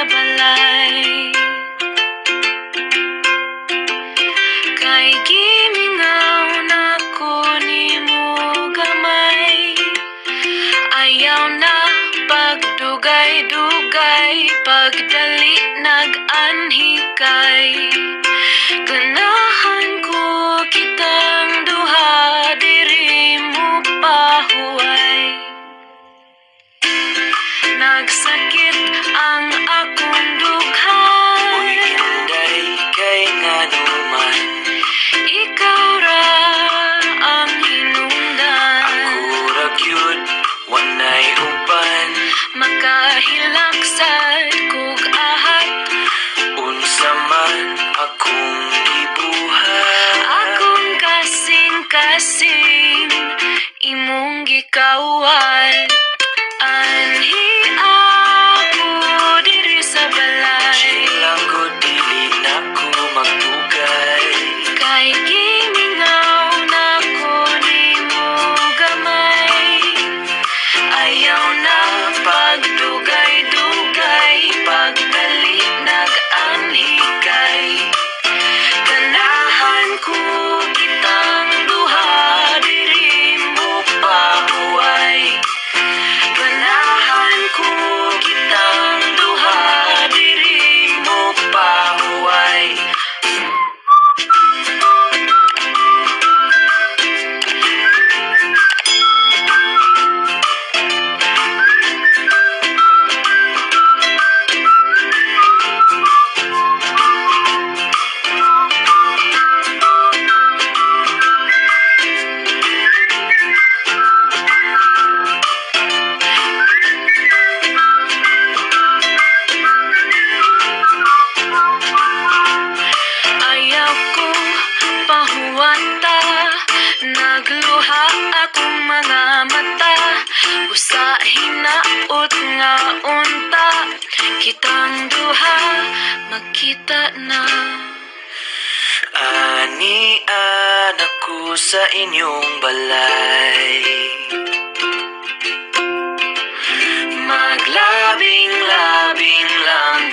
sa balay. Kay gimingaw na ko nimo gamay, ayaw na pagdugay-dugay, pagdali nag-anhikay. Ganahan ko kitang duha, diri mo pahuway. Nagsakit ang akong dughay, Uy, Inday, kay nganuman ikaw ra ang hinungdan. ako ra gyud wanay uban. Makahilaksad kog ahat, Unsa man akong gibuhat, akong kasing-kasing imong gikawat. Anhi ako diri sa balay, lang ko dili na ko magtugay. kay gimingaw na ko nimo gamay. Ayaw na pagdugay-dugay, pagdali nag-anhikay. Ganahan ko kitang duha, diri mo pahuway. Ganahan ko kitang duha, diri mo pahuway. Ayaw ko pahuwanta, nagluha akong mga mata. Busa hinaot nga unta, kitang duha magkita na. Anian ako sa inyong balay, Maglabing-labing lang